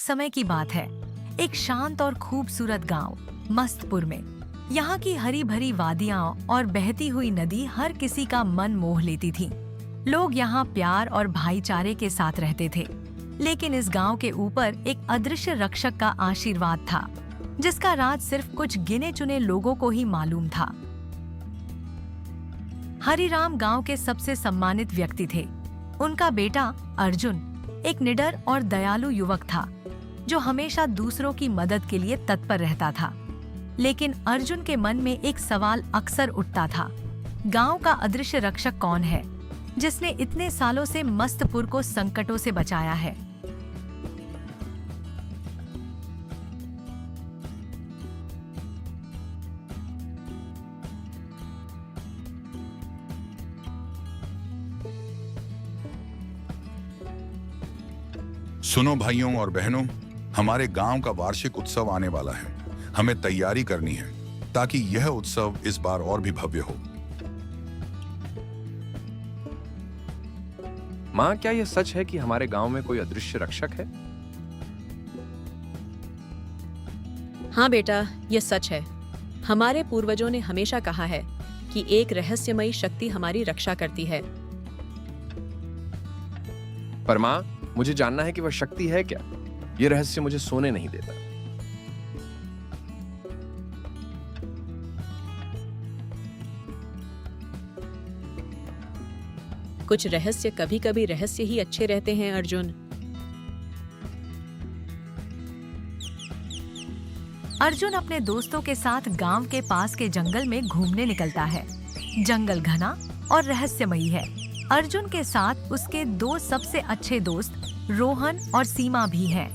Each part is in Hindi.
समय की बात है। एक शांत और खूबसूरत गांव मस्तपुर में। यहाँ की हरी भरी वादियां और बहती हुई नदी हर किसी का मन मोह लेती थी। लोग यहाँ प्यार और भाईचारे के साथ रहते थे। लेकिन इस गांव के ऊपर एक अदृश्य रक्षक का आशीर्वाद था, जिसका राज सिर्फ कुछ गिने चुने लोगों को ही मालूम था। हरिराम गांव के सबसे सम्मानित व्यक्ति थे। उनका बेटा अर्जुन एक निडर और दयालु युवक था, जो हमेशा दूसरों की मदद के लिए तत्पर रहता था। लेकिन अर्जुन के मन में एक सवाल अक्सर उठता था, गांव का अदृश्य रक्षक कौन है, जिसने इतने सालों से मस्तपुर को संकटों से बचाया है। सुनो भाइयों और बहनों, हमारे गांव का वार्षिक उत्सव आने वाला है। हमें तैयारी करनी है ताकि यह उत्सव इस बार और भी भव्य हो। माँ, क्या यह सच है कि हमारे गांव में कोई अदृश्य रक्षक है? हाँ बेटा, यह सच है। हमारे पूर्वजों ने हमेशा कहा है कि एक रहस्यमयी शक्ति हमारी रक्षा करती है। पर माँ, मुझे जानना है कि वह शक्ति है क्या। यह रहस्य मुझे सोने नहीं देता। कुछ रहस्य कभी कभी रहस्य ही अच्छे रहते हैं अर्जुन। अर्जुन अपने दोस्तों के साथ गांव के पास के जंगल में घूमने निकलता है। जंगल घना और रहस्यमयी है। अर्जुन के साथ उसके दो सबसे अच्छे दोस्त रोहन और सीमा भी हैं।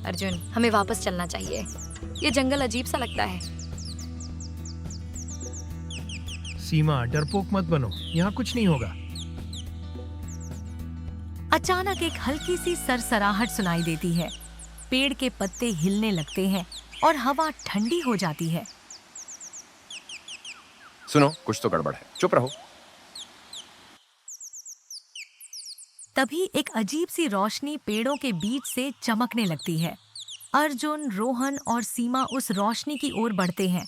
अर्जुन, हमें वापस चलना चाहिए। ये जंगल अजीब सा लगता है। सीमा, डरपोक मत बनो, यहाँ कुछ नहीं होगा। अचानक एक हल्की सी सरसराहट सुनाई देती है। पेड़ के पत्ते हिलने लगते हैं और हवा ठंडी हो जाती है। सुनो, कुछ तो गड़बड़ है। चुप रहो। तभी एक अजीब सी रोशनी पेड़ों के बीच से चमकने लगती है। अर्जुन, रोहन और सीमा उस रोशनी की ओर बढ़ते हैं।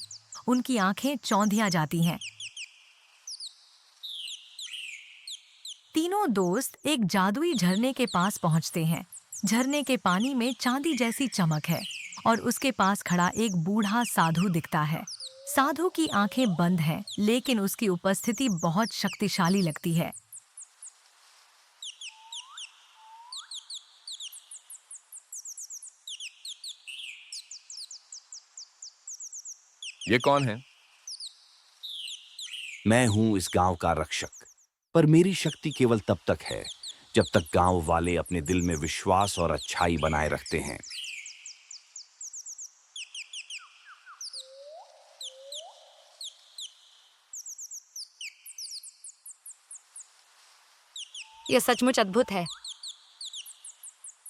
उनकी आंखें चौंधिया जाती हैं। तीनों दोस्त एक जादुई झरने के पास पहुंचते हैं। झरने के पानी में चांदी जैसी चमक है और उसके पास खड़ा एक बूढ़ा साधु दिखता है। साधु की आंखें बंद हैं, लेकिन उसकी उपस्थिति बहुत शक्तिशाली लगती है। ये कौन है? मैं हूं इस गांव का रक्षक, पर मेरी शक्ति केवल तब तक है जब तक गांव वाले अपने दिल में विश्वास और अच्छाई बनाए रखते हैं। यह सचमुच अद्भुत है।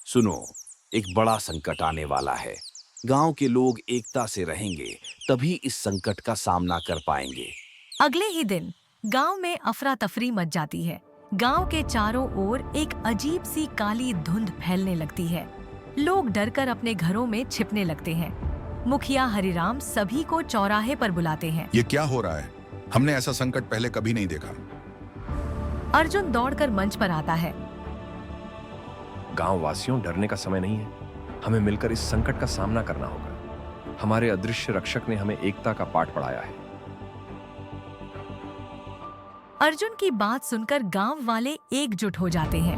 सुनो, एक बड़ा संकट आने वाला है। गांव के लोग एकता से रहेंगे तभी इस संकट का सामना कर पाएंगे। अगले ही दिन गांव में अफरा तफरी मच जाती है। गांव के चारों ओर एक अजीब सी काली धुंध फैलने लगती है। लोग डरकर अपने घरों में छिपने लगते हैं। मुखिया हरिराम सभी को चौराहे पर बुलाते हैं। ये क्या हो रहा है? हमने ऐसा संकट पहले कभी नहीं देखा। अर्जुन दौड़कर मंच पर आता है। गांव वासियों, डरने का समय नहीं है। हमें मिलकर इस संकट का सामना करना होगा। हमारे अदृश्य रक्षक ने हमें एकता का पाठ पढ़ाया है। अर्जुन की बात सुनकर गांव वाले एकजुट हो जाते हैं।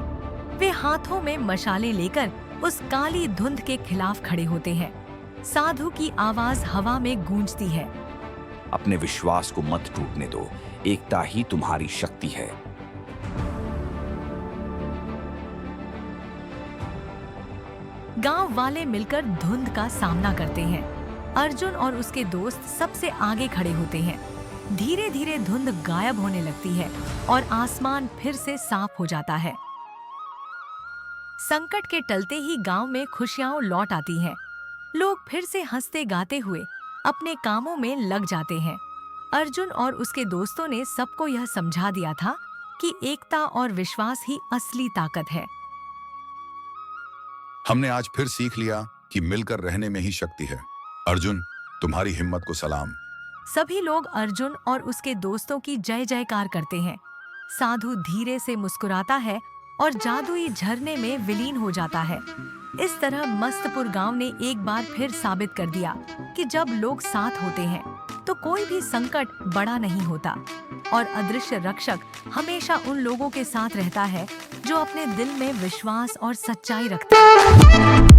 वे हाथों में मशालें लेकर उस काली धुंध के खिलाफ खड़े होते हैं। साधु की आवाज हवा में गूंजती है। अपने विश्वास को मत टूटने दो, एकता ही तुम्हारी शक्ति है। गांव वाले मिलकर धुंध का सामना करते हैं। अर्जुन और उसके दोस्त सबसे आगे खड़े होते हैं। धीरे धीरे धुंध गायब होने लगती है और आसमान फिर से साफ हो जाता है। संकट के टलते ही गांव में खुशियां लौट आती हैं। लोग फिर से हंसते गाते हुए अपने कामों में लग जाते हैं। अर्जुन और उसके दोस्तों ने सबको यह समझा दिया था कि एकता और विश्वास ही असली ताकत है। हमने आज फिर सीख लिया कि मिलकर रहने में ही शक्ति है। अर्जुन, तुम्हारी हिम्मत को सलाम। सभी लोग अर्जुन और उसके दोस्तों की जय जयकार करते हैं। साधु धीरे से मुस्कुराता है और जादुई झरने में विलीन हो जाता है। इस तरह मस्तपुर गांव ने एक बार फिर साबित कर दिया कि जब लोग साथ होते हैं तो कोई भी संकट बड़ा नहीं होता और अदृश्य रक्षक हमेशा उन लोगों के साथ रहता है जो अपने दिल में विश्वास और सच्चाई रखते हैं।